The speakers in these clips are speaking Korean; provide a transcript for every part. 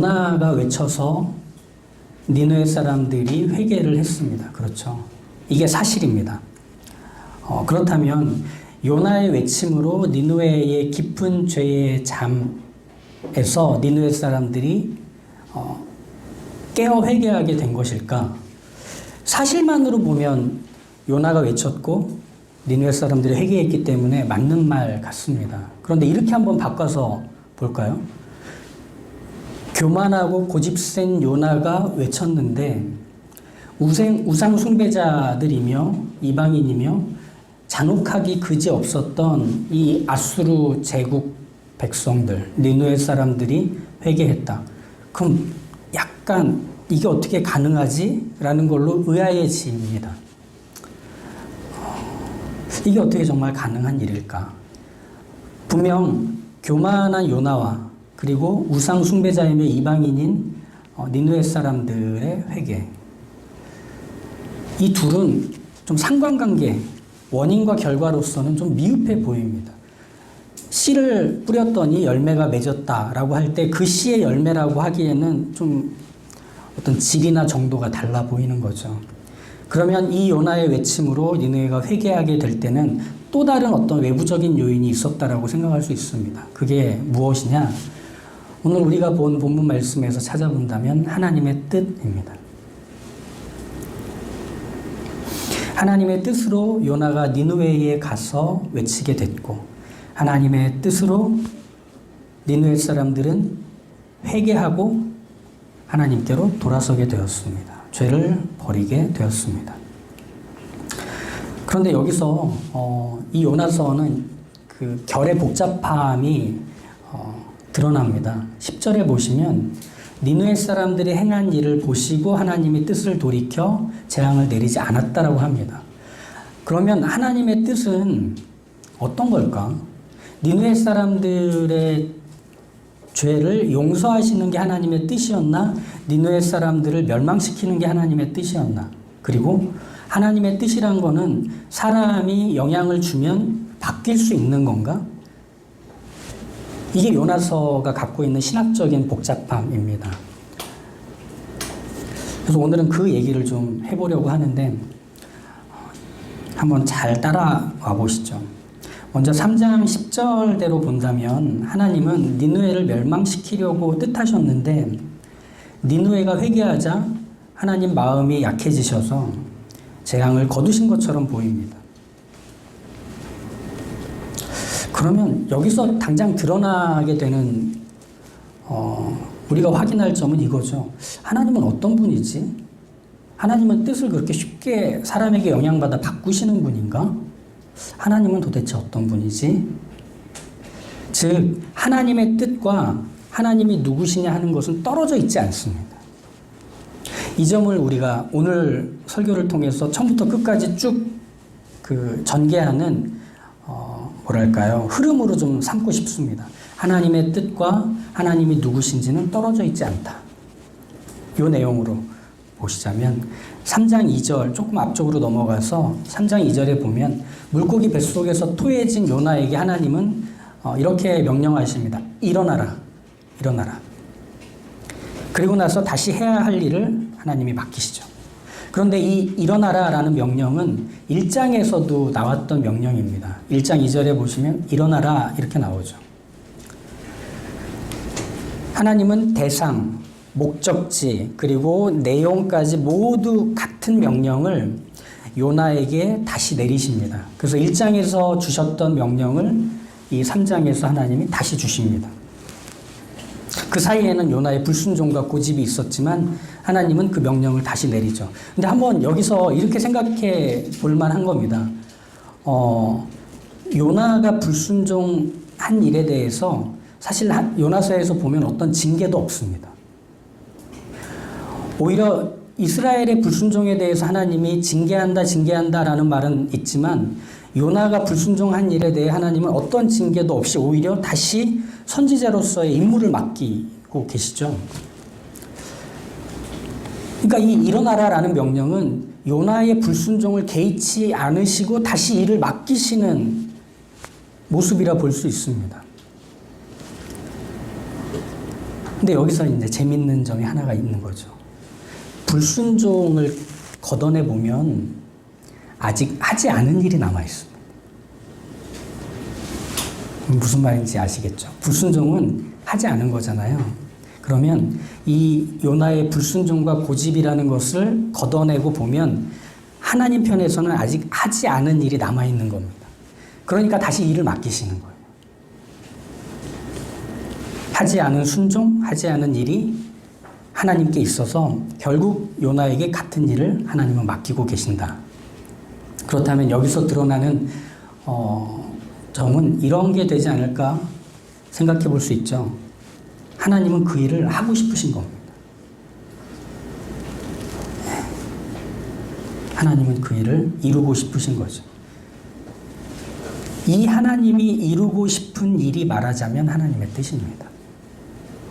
요나가 외쳐서 니느웨 사람들이 회개를 했습니다. 그렇죠. 이게 사실입니다. 그렇다면 요나의 외침으로 니느웨의 깊은 죄의 잠에서 니느웨 사람들이 깨어 회개하게 된 것일까? 사실만으로 보면 요나가 외쳤고 니느웨 사람들이 회개했기 때문에 맞는 말 같습니다. 그런데 이렇게 한번 바꿔서 볼까요? 교만하고 고집센 요나가 외쳤는데 우상 숭배자들이며 이방인이며 잔혹하기 그지없었던 이 아수르 제국 백성들, 니느웨 사람들이 회개했다. 그럼 약간 이게 어떻게 가능하지? 라는 걸로 의아해집니다. 이게 어떻게 정말 가능한 일일까? 분명 교만한 요나와 그리고 우상 숭배자이며 이방인인 니느웨 사람들의 회개. 이 둘은 좀 상관관계, 원인과 결과로서는 좀 미흡해 보입니다. 씨를 뿌렸더니 열매가 맺었다라고 할 때 그 씨의 열매라고 하기에는 좀 어떤 질이나 정도가 달라 보이는 거죠. 그러면 이 요나의 외침으로 니느웨가 회개하게 될 때는 또 다른 어떤 외부적인 요인이 있었다라고 생각할 수 있습니다. 그게 무엇이냐? 오늘 우리가 본 본문 말씀에서 찾아본다면 하나님의 뜻입니다. 하나님의 뜻으로 요나가 니느웨에 가서 외치게 됐고 하나님의 뜻으로 니느웨 사람들은 회개하고 하나님께로 돌아서게 되었습니다. 죄를 버리게 되었습니다. 그런데 여기서 이 요나서는 그 결의 복잡함이 드러납니다. 10절에 보시면 니느웨 사람들이 행한 일을 보시고 하나님의 뜻을 돌이켜 재앙을 내리지 않았다라고 합니다. 그러면 하나님의 뜻은 어떤 걸까? 니느웨 사람들의 죄를 용서하시는 게 하나님의 뜻이었나? 니느웨 사람들을 멸망시키는 게 하나님의 뜻이었나? 그리고 하나님의 뜻이란 거는 사람이 영향을 주면 바뀔 수 있는 건가? 이게 요나서가 갖고 있는 신학적인 복잡함입니다. 그래서 오늘은 그 얘기를 좀 해보려고 하는데 한번 잘 따라와 보시죠. 먼저 3장 10절대로 본다면 하나님은 니느웨를 멸망시키려고 뜻하셨는데 니느웨가 회개하자 하나님 마음이 약해지셔서 재앙을 거두신 것처럼 보입니다. 그러면 여기서 당장 드러나게 되는 우리가 확인할 점은 이거죠. 하나님은 어떤 분이지? 하나님은 뜻을 그렇게 쉽게 사람에게 영향받아 바꾸시는 분인가? 하나님은 도대체 어떤 분이지? 즉 하나님의 뜻과 하나님이 누구시냐 하는 것은 떨어져 있지 않습니다. 이 점을 우리가 오늘 설교를 통해서 처음부터 끝까지 쭉 전개하는 흐름으로 좀 삼고 싶습니다. 하나님의 뜻과 하나님이 누구신지는 떨어져 있지 않다. 이 내용으로 보시자면 3장 2절 조금 앞쪽으로 넘어가서 3장 2절에 보면 물고기 뱃속에서 토해진 요나에게 하나님은 이렇게 명령하십니다. 일어나라. 일어나라. 그리고 나서 다시 해야 할 일을 하나님이 맡기시죠. 그런데 이 일어나라라는 명령은 1장에서도 나왔던 명령입니다. 1장 2절에 보시면 일어나라 이렇게 나오죠. 하나님은 대상, 목적지, 그리고 내용까지 모두 같은 명령을 요나에게 다시 내리십니다. 그래서 1장에서 주셨던 명령을 이 3장에서 하나님이 다시 주십니다. 그 사이에는 요나의 불순종과 고집이 있었지만 하나님은 그 명령을 다시 내리죠. 근데 한번 여기서 이렇게 생각해 볼 만한 겁니다. 요나가 불순종한 일에 대해서 사실 요나서에서 보면 어떤 징계도 없습니다. 오히려 이스라엘의 불순종에 대해서 하나님이 징계한다라는 말은 있지만 요나가 불순종한 일에 대해 하나님은 어떤 징계도 없이 오히려 다시 선지자로서의 임무를 맡기고 계시죠. 그러니까 이 일어나라라는 명령은 요나의 불순종을 개의치 않으시고 다시 일을 맡기시는 모습이라 볼 수 있습니다. 근데 여기서 이제 재밌는 점이 하나가 있는 거죠. 불순종을 걷어내 보면 아직 하지 않은 일이 남아 있습니다. 무슨 말인지 아시겠죠? 불순종은 하지 않은 거잖아요. 그러면 이 요나의 불순종과 고집이라는 것을 걷어내고 보면 하나님 편에서는 아직 하지 않은 일이 남아 있는 겁니다. 그러니까 다시 일을 맡기시는 거예요. 하지 않은 순종, 하지 않은 일이 하나님께 있어서 결국 요나에게 같은 일을 하나님은 맡기고 계신다. 그렇다면 여기서 드러나는 점은 이런 게 되지 않을까 생각해 볼 수 있죠. 하나님은 그 일을 하고 싶으신 겁니다. 하나님은 그 일을 이루고 싶으신 거죠. 이 하나님이 이루고 싶은 일이 말하자면 하나님의 뜻입니다.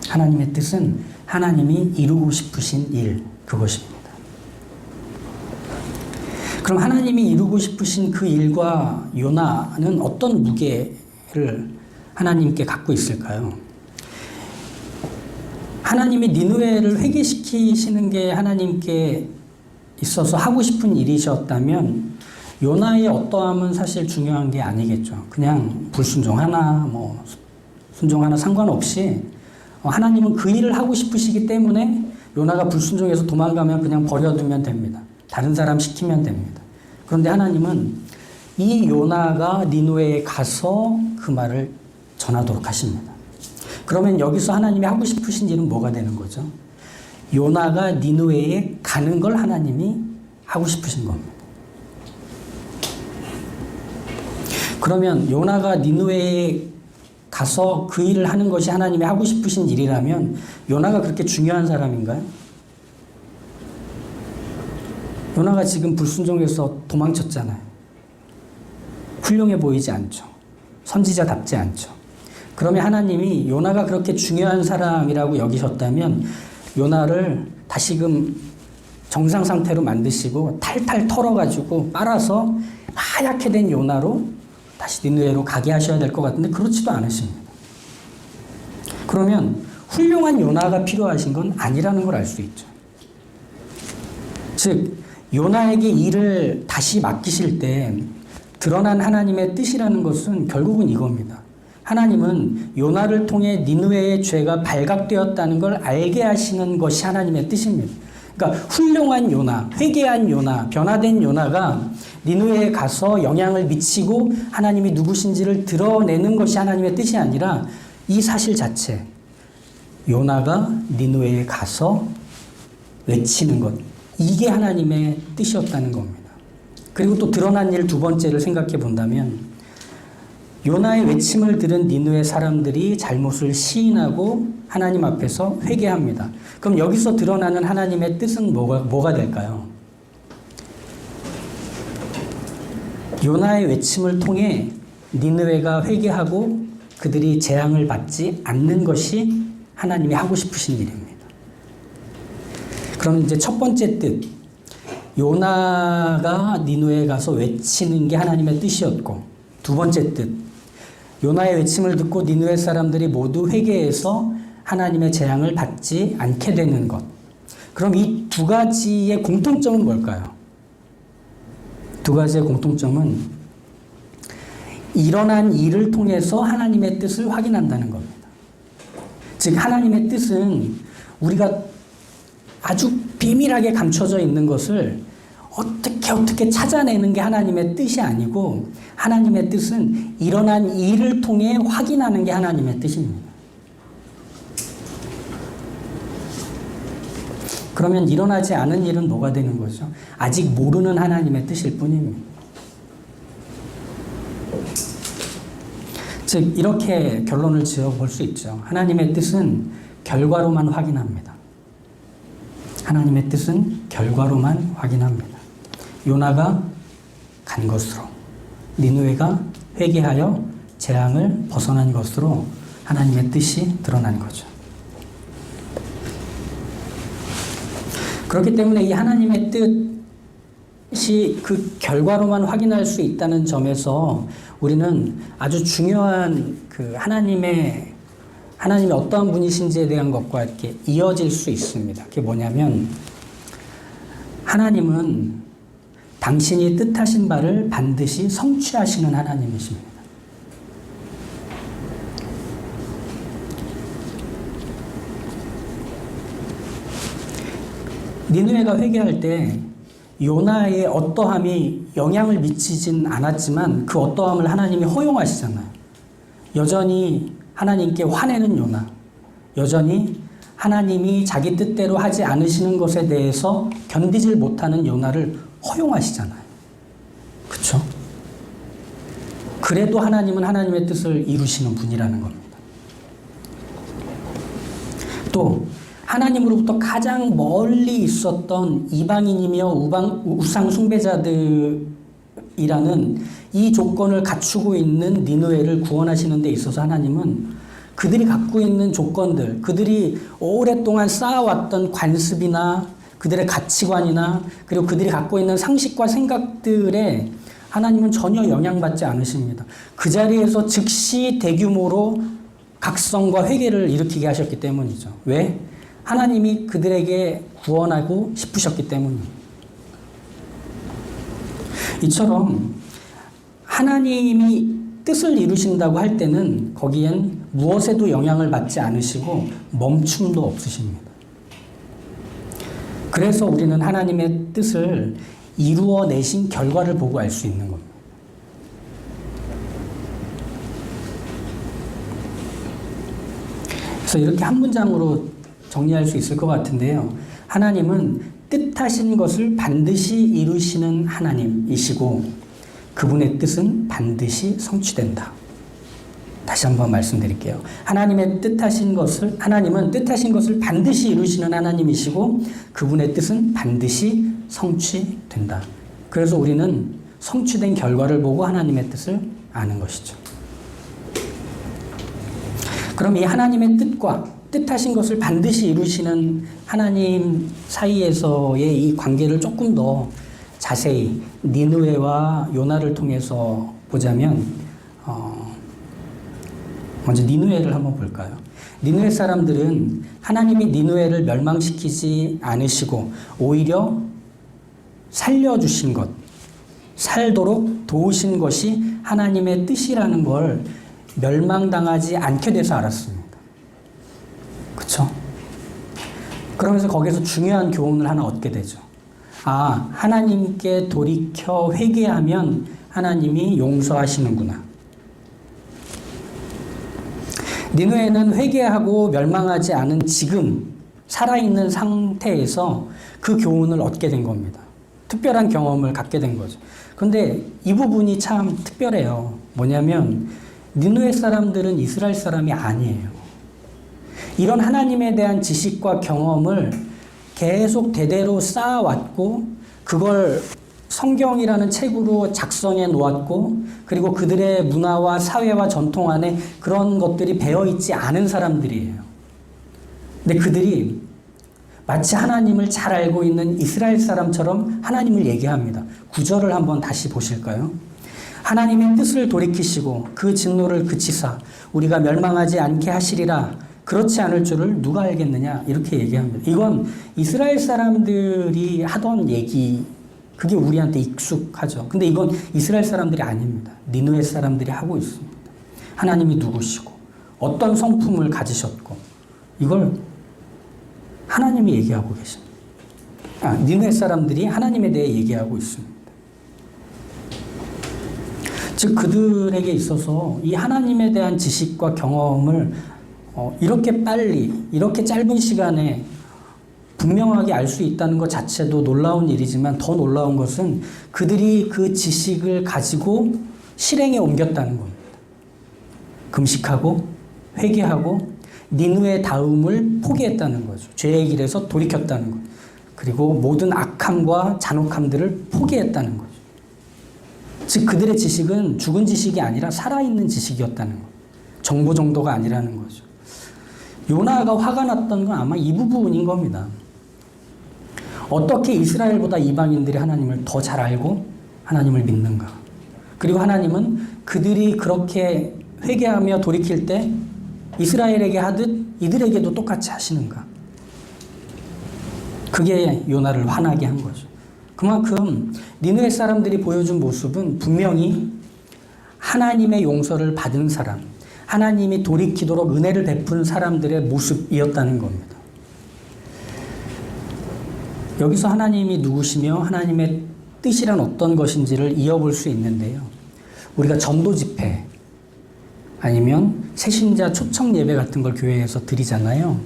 하나님의 뜻은 하나님이 이루고 싶으신 일, 그것입니다. 그럼 하나님이 이루고 싶으신 그 일과 요나는 어떤 무게를 하나님께 갖고 있을까요? 하나님이 니느웨를 회개시키시는 게 하나님께 있어서 하고 싶은 일이셨다면 요나의 어떠함은 사실 중요한 게 아니겠죠. 그냥 불순종하나 순종하나 상관없이 하나님은 그 일을 하고 싶으시기 때문에 요나가 불순종해서 도망가면 그냥 버려두면 됩니다. 다른 사람 시키면 됩니다. 그런데 하나님은 이 요나가 니느웨에 가서 그 말을 전하도록 하십니다. 그러면 여기서 하나님이 하고 싶으신 일은 뭐가 되는 거죠? 요나가 니느웨에 가는 걸 하나님이 하고 싶으신 겁니다. 그러면 요나가 니느웨에 가서 그 일을 하는 것이 하나님이 하고 싶으신 일이라면 요나가 그렇게 중요한 사람인가요? 요나가 지금 불순종해서 도망쳤잖아요. 훌륭해 보이지 않죠. 선지자답지 않죠. 그러면 하나님이 요나가 그렇게 중요한 사람이라고 여기셨다면 요나를 다시금 정상 상태로 만드시고 탈탈 털어가지고 빨아서 하얗게 된 요나로 다시 니느웨로 가게 하셔야 될 것 같은데 그렇지도 않으십니다. 그러면 훌륭한 요나가 필요하신 건 아니라는 걸 알 수 있죠. 즉 요나에게 일을 다시 맡기실 때 드러난 하나님의 뜻이라는 것은 결국은 이겁니다. 하나님은 요나를 통해 니느웨의 죄가 발각되었다는 걸 알게 하시는 것이 하나님의 뜻입니다. 그러니까 훌륭한 요나, 회개한 요나, 변화된 요나가 니느웨에 가서 영향을 미치고 하나님이 누구신지를 드러내는 것이 하나님의 뜻이 아니라 이 사실 자체, 요나가 니느웨에 가서 외치는 것, 이게 하나님의 뜻이었다는 겁니다. 그리고 또 드러난 일 두 번째를 생각해 본다면 요나의 외침을 들은 니느웨 사람들이 잘못을 시인하고 하나님 앞에서 회개합니다. 그럼 여기서 드러나는 하나님의 뜻은 뭐가 될까요? 요나의 외침을 통해 니느웨가 회개하고 그들이 재앙을 받지 않는 것이 하나님이 하고 싶으신 일입니다. 그럼 이제 첫 번째 뜻, 요나가 니느웨에 가서 외치는 게 하나님의 뜻이었고, 두 번째 뜻, 요나의 외침을 듣고 니느웨 사람들이 모두 회개해서 하나님의 재앙을 받지 않게 되는 것. 그럼 이 두 가지의 공통점은 뭘까요? 두 가지의 공통점은 일어난 일을 통해서 하나님의 뜻을 확인한다는 겁니다. 즉 하나님의 뜻은 우리가 아주 비밀하게 감춰져 있는 것을 어떻게 찾아내는 게 하나님의 뜻이 아니고 하나님의 뜻은 일어난 일을 통해 확인하는 게 하나님의 뜻입니다. 그러면 일어나지 않은 일은 뭐가 되는 거죠? 아직 모르는 하나님의 뜻일 뿐입니다. 즉 이렇게 결론을 지어볼 수 있죠. 하나님의 뜻은 결과로만 확인합니다. 하나님의 뜻은 결과로만 확인합니다. 요나가 간 것으로, 니느웨가 회개하여 재앙을 벗어난 것으로 하나님의 뜻이 드러난 거죠. 그렇기 때문에 이 하나님의 뜻이 그 결과로만 확인할 수 있다는 점에서 우리는 아주 중요한 그 하나님의 하나님이 어떠한 분이신지에 대한 것과 이렇게 이어질 수 있습니다. 그게 뭐냐면 하나님은 당신이 뜻하신 바를 반드시 성취하시는 하나님이십니다. 니느웨가 회개할 때 요나의 어떠함이 영향을 미치진 않았지만 그 어떠함을 하나님이 허용하시잖아요. 여전히 하나님께 화내는 요나, 여전히 하나님이 자기 뜻대로 하지 않으시는 것에 대해서 견디질 못하는 요나를 허용하시잖아요. 그렇죠? 그래도 하나님은 하나님의 뜻을 이루시는 분이라는 겁니다. 또 하나님으로부터 가장 멀리 있었던 이방인이며 우상 숭배자들이라는 이 조건을 갖추고 있는 니느웨를 구원하시는 데 있어서 하나님은 그들이 갖고 있는 조건들, 그들이 오랫동안 쌓아왔던 관습이나 그들의 가치관이나 그리고 그들이 갖고 있는 상식과 생각들에 하나님은 전혀 영향받지 않으십니다. 그 자리에서 즉시 대규모로 각성과 회개를 일으키게 하셨기 때문이죠. 왜? 하나님이 그들에게 구원하고 싶으셨기 때문입니다. 이처럼 하나님이 뜻을 이루신다고 할 때는 거기엔 무엇에도 영향을 받지 않으시고 멈춤도 없으십니다. 그래서 우리는 하나님의 뜻을 이루어내신 결과를 보고 알 수 있는 겁니다. 그래서 이렇게 한 문장으로 정리할 수 있을 것 같은데요. 하나님은 뜻하신 것을 반드시 이루시는 하나님이시고 그분의 뜻은 반드시 성취된다. 다시 한번 말씀드릴게요. 하나님은 뜻하신 것을 반드시 이루시는 하나님이시고 그분의 뜻은 반드시 성취된다. 그래서 우리는 성취된 결과를 보고 하나님의 뜻을 아는 것이죠. 그럼 이 하나님의 뜻과 뜻하신 것을 반드시 이루시는 하나님 사이에서의 이 관계를 조금 더 자세히 니느웨와 요나를 통해서 보자면 먼저 니느웨를 한번 볼까요? 니느웨 사람들은 하나님이 니느웨를 멸망시키지 않으시고 오히려 살려주신 것, 살도록 도우신 것이 하나님의 뜻이라는 걸 멸망당하지 않게 돼서 알았습니다. 그렇죠? 그러면서 거기서 중요한 교훈을 하나 얻게 되죠. 아, 하나님께 돌이켜 회개하면 하나님이 용서하시는구나. 니느웨는 회개하고 멸망하지 않은 지금 살아있는 상태에서 그 교훈을 얻게 된 겁니다. 특별한 경험을 갖게 된 거죠. 그런데 이 부분이 참 특별해요. 뭐냐면 니느웨 사람들은 이스라엘 사람이 아니에요. 이런 하나님에 대한 지식과 경험을 계속 대대로 쌓아왔고 그걸 성경이라는 책으로 작성해 놓았고 그리고 그들의 문화와 사회와 전통 안에 그런 것들이 배어있지 않은 사람들이에요. 근데 그들이 마치 하나님을 잘 알고 있는 이스라엘 사람처럼 하나님을 얘기합니다. 9절을 한번 다시 보실까요? 하나님의 뜻을 돌이키시고 그 진노를 그치사 우리가 멸망하지 않게 하시리라. 그렇지 않을 줄을 누가 알겠느냐 이렇게 얘기합니다. 이건 이스라엘 사람들이 하던 얘기, 그게 우리한테 익숙하죠. 근데 이건 이스라엘 사람들이 아닙니다. 니느웨 사람들이 하고 있습니다. 하나님이 누구시고 어떤 성품을 가지셨고 이걸 하나님이 얘기하고 계십니다. 니느웨 사람들이 하나님에 대해 얘기하고 있습니다. 즉 그들에게 있어서 이 하나님에 대한 지식과 경험을 이렇게 빨리, 이렇게 짧은 시간에 분명하게 알 수 있다는 것 자체도 놀라운 일이지만 더 놀라운 것은 그들이 그 지식을 가지고 실행에 옮겼다는 겁니다. 금식하고 회개하고 니느웨 다음을 포기했다는 거죠. 죄의 길에서 돌이켰다는 것. 그리고 모든 악함과 잔혹함들을 포기했다는 거죠. 즉 그들의 지식은 죽은 지식이 아니라 살아있는 지식이었다는 것. 정보 정도가 아니라는 거죠. 요나가 화가 났던 건 아마 이 부분인 겁니다. 어떻게 이스라엘보다 이방인들이 하나님을 더 잘 알고 하나님을 믿는가. 그리고 하나님은 그들이 그렇게 회개하며 돌이킬 때 이스라엘에게 하듯 이들에게도 똑같이 하시는가? 그게 요나를 화나게 한 거죠. 그만큼 니느웨 사람들이 보여준 모습은 분명히 하나님의 용서를 받은 사람, 하나님이 돌이키도록 은혜를 베푼 사람들의 모습이었다는 겁니다. 여기서 하나님이 누구시며 하나님의 뜻이란 어떤 것인지를 이어볼 수 있는데요. 우리가 전도 집회 아니면 새신자 초청 예배 같은 걸 교회에서 드리잖아요.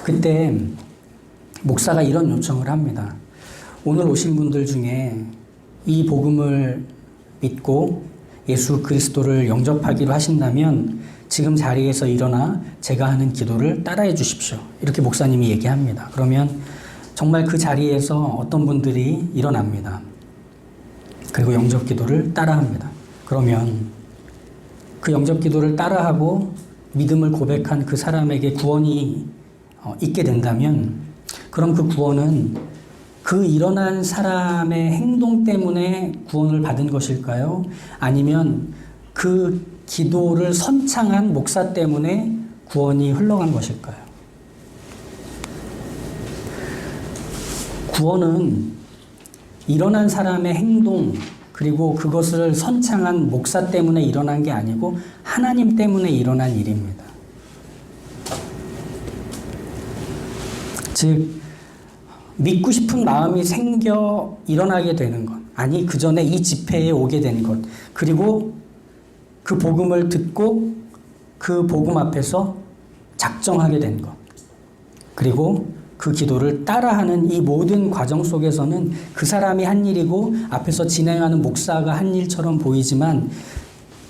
그때 목사가 이런 요청을 합니다. 오늘 오신 분들 중에 이 복음을 믿고 예수 그리스도를 영접하기로 하신다면 지금 자리에서 일어나 제가 하는 기도를 따라해 주십시오. 이렇게 목사님이 얘기합니다. 그러면 정말 그 자리에서 어떤 분들이 일어납니다. 그리고 영접 기도를 따라합니다. 그러면 그 영접 기도를 따라하고 믿음을 고백한 그 사람에게 구원이 있게 된다면 그럼 그 구원은 그 일어난 사람의 행동 때문에 구원을 받은 것일까요? 아니면 그 기도를 선창한 목사 때문에 구원이 흘러간 것일까요? 구원은 일어난 사람의 행동 그리고 그것을 선창한 목사 때문에 일어난 게 아니고 하나님 때문에 일어난 일입니다. 즉 믿고 싶은 마음이 생겨 일어나게 되는 것, 아니 그 전에 이 집회에 오게 된 것, 그리고 그 복음을 듣고 그 복음 앞에서 작정하게 된 것, 그리고 그 기도를 따라하는 이 모든 과정 속에서는 그 사람이 한 일이고 앞에서 진행하는 목사가 한 일처럼 보이지만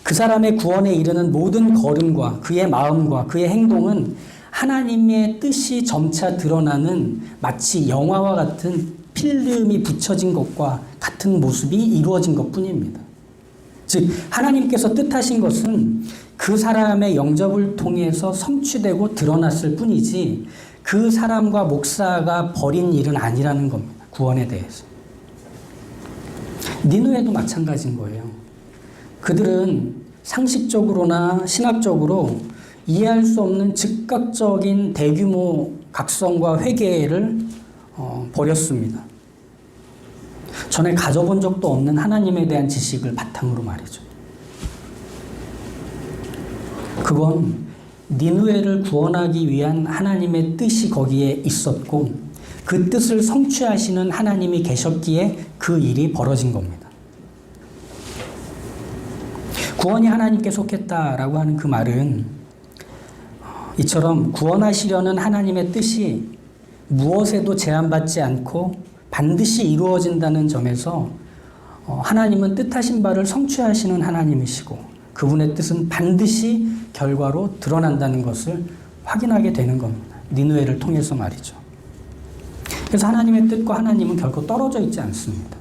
그 사람의 구원에 이르는 모든 걸음과 그의 마음과 그의 행동은 하나님의 뜻이 점차 드러나는 마치 영화와 같은 필름이 붙여진 것과 같은 모습이 이루어진 것뿐입니다. 즉 하나님께서 뜻하신 것은 그 사람의 영접을 통해서 성취되고 드러났을 뿐이지 그 사람과 목사가 벌인 일은 아니라는 겁니다. 구원에 대해서. 니느웨도 마찬가지인 거예요. 그들은 상식적으로나 신학적으로 이해할 수 없는 즉각적인 대규모 각성과 회개를 벌였습니다. 전에 가져본 적도 없는 하나님에 대한 지식을 바탕으로 말이죠. 그건 니느웨를 구원하기 위한 하나님의 뜻이 거기에 있었고 그 뜻을 성취하시는 하나님이 계셨기에 그 일이 벌어진 겁니다. 구원이 하나님께 속했다라고 하는 그 말은 이처럼 구원하시려는 하나님의 뜻이 무엇에도 제한받지 않고 반드시 이루어진다는 점에서 하나님은 뜻하신 바를 성취하시는 하나님이시고 그분의 뜻은 반드시 결과로 드러난다는 것을 확인하게 되는 겁니다. 니느웨를 통해서 말이죠. 그래서 하나님의 뜻과 하나님은 결코 떨어져 있지 않습니다.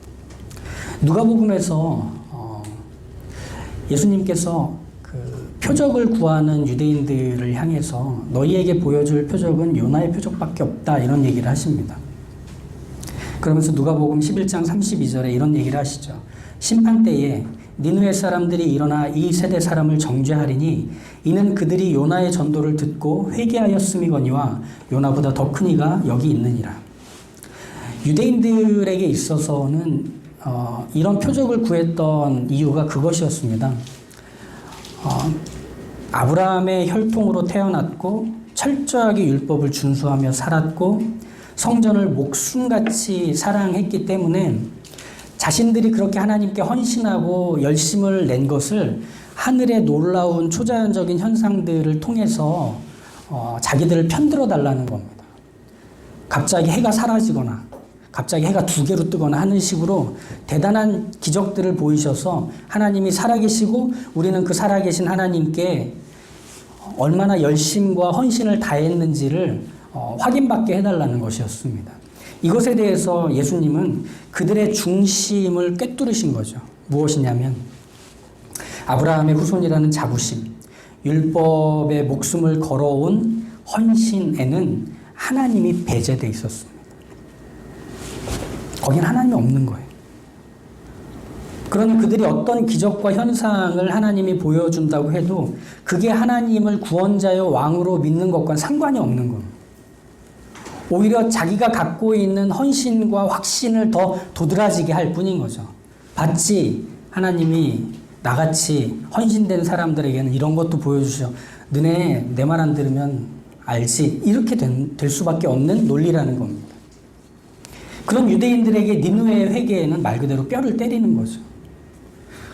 누가복음에서 예수님께서 그 표적을 구하는 유대인들을 향해서 너희에게 보여줄 표적은 요나의 표적밖에 없다 이런 얘기를 하십니다. 그러면서 누가복음 11장 32절에 이런 얘기를 하시죠. 심판 때에 니느웨 사람들이 일어나 이 세대 사람을 정죄하리니 이는 그들이 요나의 전도를 듣고 회개하였음이거니와 요나보다 더 큰 이가 여기 있느니라. 유대인들에게 있어서는 이런 표적을 구했던 이유가 그것이었습니다. 아브라함의 혈통으로 태어났고 철저하게 율법을 준수하며 살았고 성전을 목숨같이 사랑했기 때문에 자신들이 그렇게 하나님께 헌신하고 열심을 낸 것을 하늘의 놀라운 초자연적인 현상들을 통해서 자기들을 편들어 달라는 겁니다. 갑자기 해가 사라지거나 갑자기 해가 두 개로 뜨거나 하는 식으로 대단한 기적들을 보이셔서 하나님이 살아계시고 우리는 그 살아계신 하나님께 얼마나 열심과 헌신을 다했는지를 확인받게 해달라는 것이었습니다. 이것에 대해서 예수님은 그들의 중심을 꿰뚫으신 거죠. 무엇이냐면 아브라함의 후손이라는 자부심, 율법에 목숨을 걸어온 헌신에는 하나님이 배제되어 있었습니다. 거긴 하나님이 없는 거예요. 그러니 그들이 어떤 기적과 현상을 하나님이 보여준다고 해도 그게 하나님을 구원자여 왕으로 믿는 것과는 상관이 없는 겁니다. 오히려 자기가 갖고 있는 헌신과 확신을 더 도드라지게 할 뿐인 거죠. 봤지? 하나님이 나같이 헌신된 사람들에게는 이런 것도 보여주셔. 너네 내 말 안 들으면 알지? 이렇게 될 수밖에 없는 논리라는 겁니다. 그런 유대인들에게 니느웨의 회개에는 말 그대로 뼈를 때리는 거죠.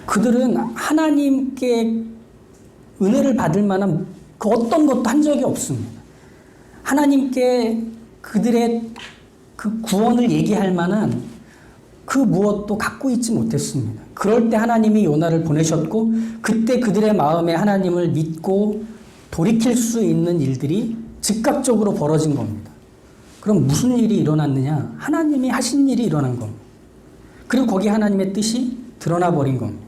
그들은 하나님께 은혜를 받을 만한 그 어떤 것도 한 적이 없습니다. 하나님께 그들의 그 구원을 얘기할 만한 그 무엇도 갖고 있지 못했습니다. 그럴 때 하나님이 요나를 보내셨고 그때 그들의 마음에 하나님을 믿고 돌이킬 수 있는 일들이 즉각적으로 벌어진 겁니다. 그럼 무슨 일이 일어났느냐? 하나님이 하신 일이 일어난 겁니다. 그리고 거기에 하나님의 뜻이 드러나 버린 겁니다.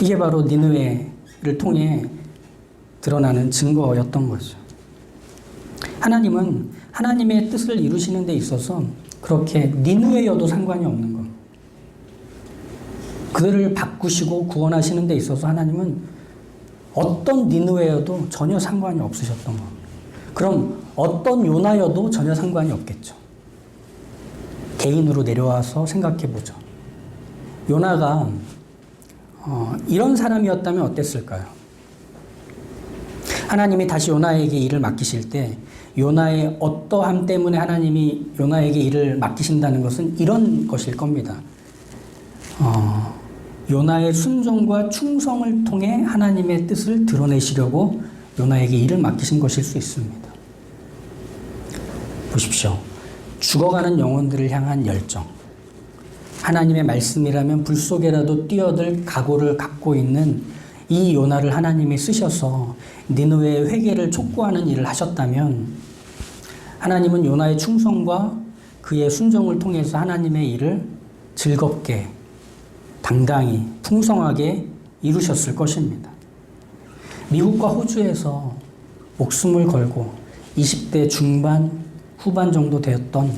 이게 바로 니느웨를 통해 드러나는 증거였던 거죠. 하나님은 하나님의 뜻을 이루시는 데 있어서 그렇게 니느웨여도 상관이 없는 겁니다. 그들을 바꾸시고 구원하시는 데 있어서 하나님은 어떤 니느웨여도 전혀 상관이 없으셨던 겁니다. 그럼 어떤 요나여도 전혀 상관이 없겠죠. 개인으로 내려와서 생각해 보죠. 요나가 이런 사람이었다면 어땠을까요? 하나님이 다시 요나에게 일을 맡기실 때 요나의 어떠함 때문에 하나님이 요나에게 일을 맡기신다는 것은 이런 것일 겁니다. 요나의 순종과 충성을 통해 하나님의 뜻을 드러내시려고 요나에게 일을 맡기신 것일 수 있습니다. 보십시오. 죽어가는 영혼들을 향한 열정. 하나님의 말씀이라면 불 속에라도 뛰어들 각오를 갖고 있는 이 요나를 하나님이 쓰셔서 니느웨의 회개를 촉구하는 일을 하셨다면 하나님은 요나의 충성과 그의 순종을 통해서 하나님의 일을 즐겁게, 당당히, 풍성하게 이루셨을 것입니다. 미국과 호주에서 목숨을 걸고 20대 중반, 후반 정도 되었던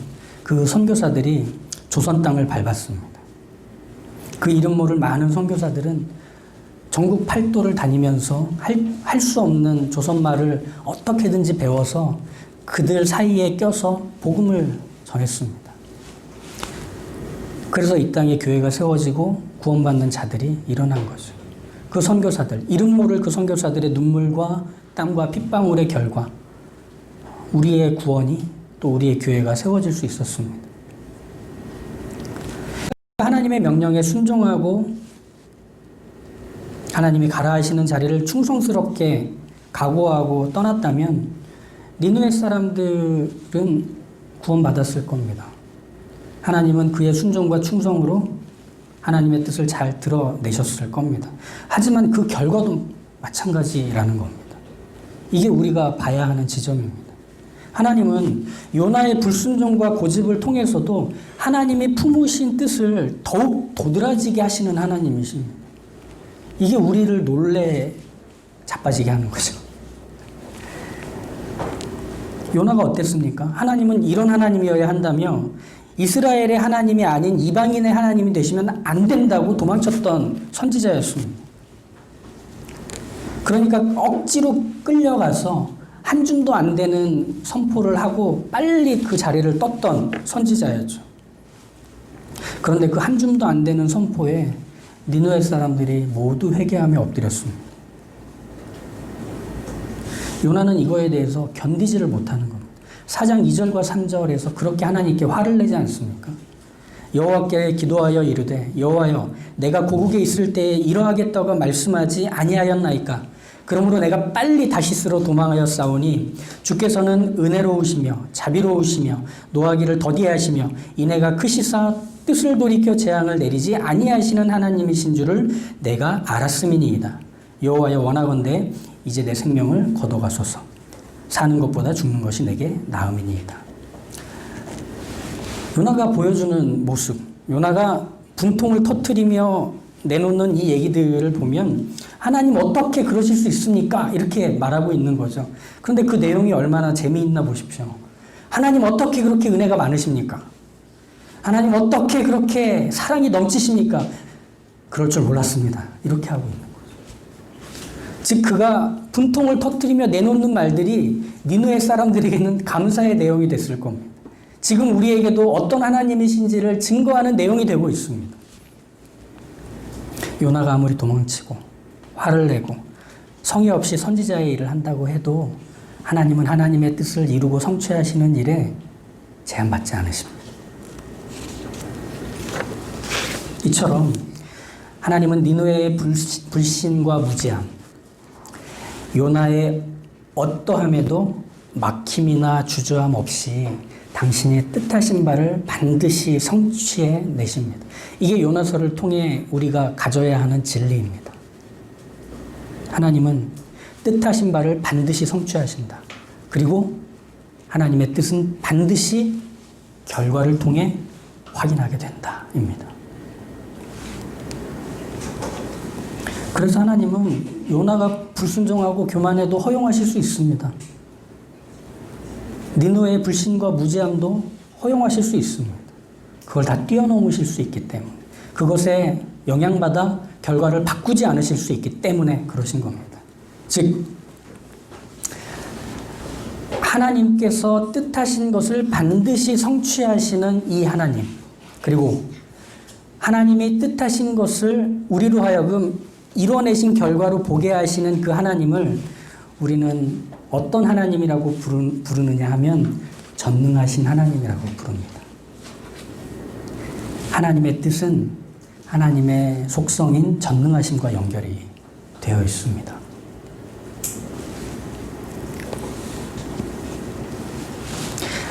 그 선교사들이 조선 땅을 밟았습니다. 그 이름 모를 많은 선교사들은 전국 팔도를 다니면서 할 수 없는 조선말을 어떻게든지 배워서 그들 사이에 껴서 복음을 전했습니다. 그래서 이 땅에 교회가 세워지고 구원받는 자들이 일어난 거죠. 그 선교사들, 이름 모를 그 선교사들의 눈물과 땀과 핏방울의 결과 우리의 구원이 또 우리의 교회가 세워질 수 있었습니다. 하나님의 명령에 순종하고 하나님이 가라 하시는 자리를 충성스럽게 각오하고 떠났다면 니느웨 사람들은 구원받았을 겁니다. 하나님은 그의 순종과 충성으로 하나님의 뜻을 잘 드러내셨을 겁니다. 하지만 그 결과도 마찬가지라는 겁니다. 이게 우리가 봐야 하는 지점입니다. 하나님은 요나의 불순종과 고집을 통해서도 하나님이 품으신 뜻을 더욱 도드라지게 하시는 하나님이십니다. 이게 우리를 놀래 자빠지게 하는 거죠. 요나가 어땠습니까? 하나님은 이런 하나님이어야 한다며 이스라엘의 하나님이 아닌 이방인의 하나님이 되시면 안 된다고 도망쳤던 선지자였습니다. 그러니까 억지로 끌려가서 한 줌도 안 되는 선포를 하고 빨리 그 자리를 떴던 선지자였죠. 그런데 그 한 줌도 안 되는 선포에 니느웨 사람들이 모두 회개하며 엎드렸습니다. 요나는 이거에 대해서 견디지를 못하는 겁니다. 4장 2절과 3절에서 그렇게 하나님께 화를 내지 않습니까? 여호와께 기도하여 이르되 여호와여 내가 고국에 있을 때에 이러하겠다고 말씀하지 아니하였나이까? 그러므로 내가 빨리 다시스로 도망하여 싸우니 주께서는 은혜로우시며 자비로우시며 노하기를 더디하시며 이내가 크시사 뜻을 돌이켜 재앙을 내리지 아니하시는 하나님이신 줄을 내가 알았음이니이다. 여호와여 원하건대 이제 내 생명을 거둬가소서. 사는 것보다 죽는 것이 내게 나음이니이다. 요나가 보여주는 모습, 요나가 분통을 터뜨리며 내놓는 이 얘기들을 보면 하나님 어떻게 그러실 수 있습니까? 이렇게 말하고 있는 거죠. 그런데 그 내용이 얼마나 재미있나 보십시오. 하나님 어떻게 그렇게 은혜가 많으십니까? 하나님 어떻게 그렇게 사랑이 넘치십니까? 그럴 줄 몰랐습니다. 이렇게 하고 있는 거죠. 즉 그가 분통을 터뜨리며 내놓는 말들이 니느웨 사람들에게는 감사의 내용이 됐을 겁니다. 지금 우리에게도 어떤 하나님이신지를 증거하는 내용이 되고 있습니다. 요나가 아무리 도망치고 화를 내고 성의 없이 선지자의 일을 한다고 해도 하나님은 하나님의 뜻을 이루고 성취하시는 일에 제한받지 않으십니다. 이처럼 하나님은 니느웨의 불신과 무지함, 요나의 어떠함에도 막힘이나 주저함 없이 당신의 뜻하신 바를 반드시 성취해 내십니다. 이게 요나서를 통해 우리가 가져야 하는 진리입니다. 하나님은 뜻하신 바를 반드시 성취하신다. 그리고 하나님의 뜻은 반드시 결과를 통해 확인하게 된다입니다. 그래서 하나님은 요나가 불순종하고 교만해도 허용하실 수 있습니다. 니느웨의 불신과 무지함도 허용하실 수 있습니다. 그걸 다 뛰어넘으실 수 있기 때문에, 그것에 영향받아 결과를 바꾸지 않으실 수 있기 때문에 그러신 겁니다. 즉 하나님께서 뜻하신 것을 반드시 성취하시는 이 하나님, 그리고 하나님이 뜻하신 것을 우리로 하여금 이뤄내신 결과로 보게 하시는 그 하나님을 우리는 어떤 하나님이라고 부르느냐 하면 전능하신 하나님이라고 부릅니다. 하나님의 뜻은 하나님의 속성인 전능하심과 연결이 되어 있습니다.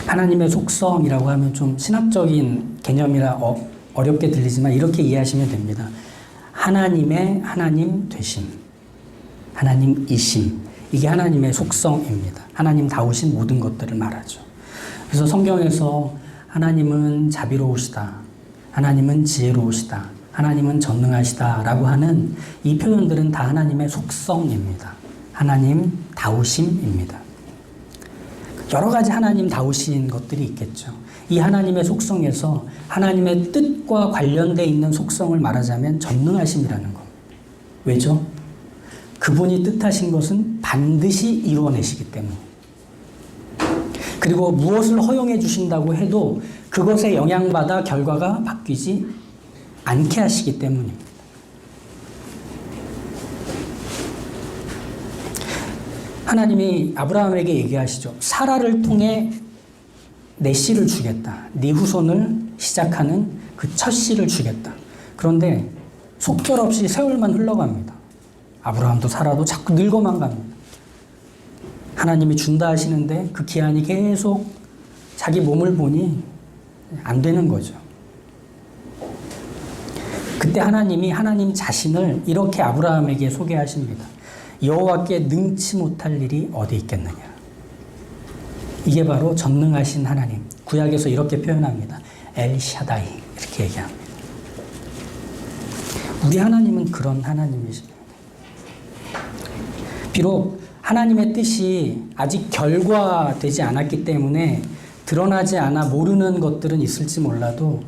하나님의 속성이라고 하면 좀 신학적인 개념이라 어렵게 들리지만 이렇게 이해하시면 됩니다. 하나님의 하나님 되심, 하나님이심, 이게 하나님의 속성입니다. 하나님다우신 모든 것들을 말하죠. 그래서 성경에서 하나님은 자비로우시다, 하나님은 지혜로우시다, 하나님은 전능하시다 라고 하는 이 표현들은 다 하나님의 속성입니다. 하나님다우심입니다. 여러 가지 하나님다우신 것들이 있겠죠. 이 하나님의 속성에서 하나님의 뜻과 관련되어 있는 속성을 말하자면 전능하심이라는 겁니다. 왜죠? 그분이 뜻하신 것은 반드시 이루어내시기 때문에, 그리고 무엇을 허용해 주신다고 해도 그것에 영향받아 결과가 바뀌지 않게 하시기 때문입니다. 하나님이 아브라함에게 얘기하시죠. 사라를 통해 내 씨를 주겠다. 네 후손을 시작하는 그 첫 씨를 주겠다. 그런데 속절없이 세월만 흘러갑니다. 아브라함도 사라도 자꾸 늙어만 갑니다. 하나님이 준다 하시는데 그 기한이 계속 자기 몸을 보니 안 되는 거죠. 그때 하나님이 하나님 자신을 이렇게 아브라함에게 소개하십니다. 여호와께 능치 못할 일이 어디 있겠느냐. 이게 바로 전능하신 하나님. 구약에서 이렇게 표현합니다. 엘샤다이 이렇게 얘기합니다. 우리 하나님은 그런 하나님이십니다. 비록 하나님의 뜻이 아직 결과되지 않았기 때문에 드러나지 않아 모르는 것들은 있을지 몰라도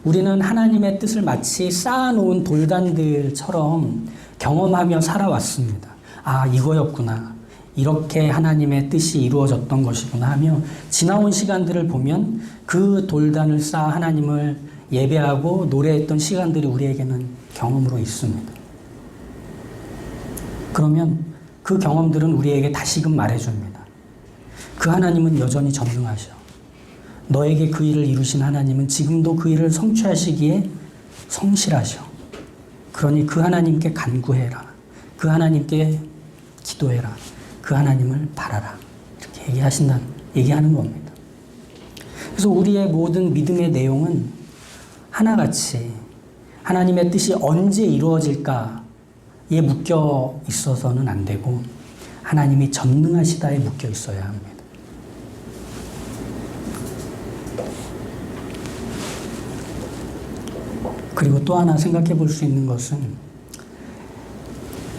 우리는 하나님의 뜻을 마치 쌓아놓은 돌단들처럼 경험하며 살아왔습니다. 아, 이거였구나. 이렇게 하나님의 뜻이 이루어졌던 것이구나 하며 지나온 시간들을 보면 그 돌단을 쌓아 하나님을 예배하고 노래했던 시간들이 우리에게는 경험으로 있습니다. 그러면 그 경험들은 우리에게 다시금 말해줍니다. 그 하나님은 여전히 전능하셔. 너에게 그 일을 이루신 하나님은 지금도 그 일을 성취하시기에 성실하셔. 그러니 그 하나님께 간구해라. 그 하나님께 기도해라. 그 하나님을 바라라. 이렇게 얘기하는 겁니다. 그래서 우리의 모든 믿음의 내용은 하나같이 하나님의 뜻이 언제 이루어질까에 묶여 있어서는 안 되고 하나님이 전능하시다에 묶여 있어야 합니다. 그리고 또 하나 생각해 볼 수 있는 것은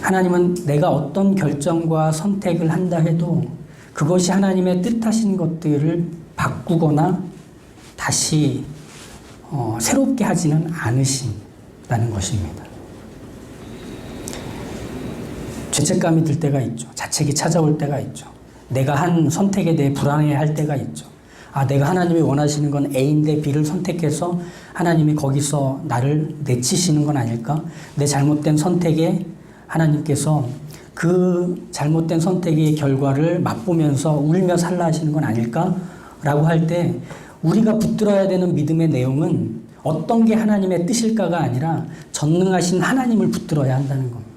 하나님은 내가 어떤 결정과 선택을 한다 해도 그것이 하나님의 뜻하신 것들을 바꾸거나 다시 새롭게 하지는 않으신다는 것입니다. 죄책감이 들 때가 있죠. 자책이 찾아올 때가 있죠. 내가 한 선택에 대해 불안해할 때가 있죠. 내가 하나님이 원하시는 건 A인데 B를 선택해서 하나님이 거기서 나를 내치시는 건 아닐까? 내 잘못된 선택에 하나님께서 그 잘못된 선택의 결과를 맛보면서 울며 살라 하시는 건 아닐까? 라고 할 때 우리가 붙들어야 되는 믿음의 내용은 어떤 게 하나님의 뜻일까가 아니라 전능하신 하나님을 붙들어야 한다는 겁니다.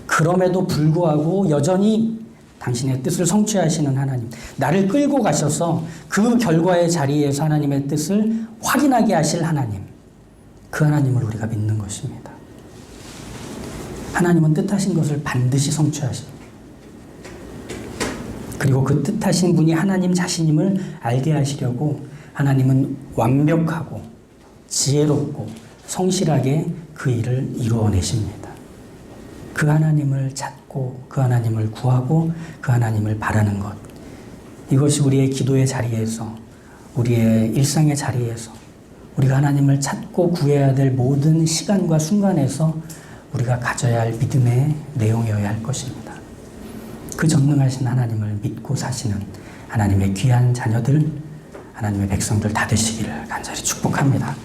그럼에도 불구하고 여전히 당신의 뜻을 성취하시는 하나님, 나를 끌고 가셔서 그 결과의 자리에서 하나님의 뜻을 확인하게 하실 하나님, 그 하나님을 우리가 믿는 것입니다. 하나님은 뜻하신 것을 반드시 성취하십니다. 그리고 그 뜻하신 분이 하나님 자신임을 알게 하시려고 하나님은 완벽하고 지혜롭고 성실하게 그 일을 이루어내십니다. 그 하나님을 찾고 그 하나님을 구하고 그 하나님을 바라는 것, 이것이 우리의 기도의 자리에서, 우리의 일상의 자리에서 우리가 하나님을 찾고 구해야 될 모든 시간과 순간에서 우리가 가져야 할 믿음의 내용이어야 할 것입니다. 그 전능하신 하나님을 믿고 사시는 하나님의 귀한 자녀들, 하나님의 백성들 다 되시기를 간절히 축복합니다.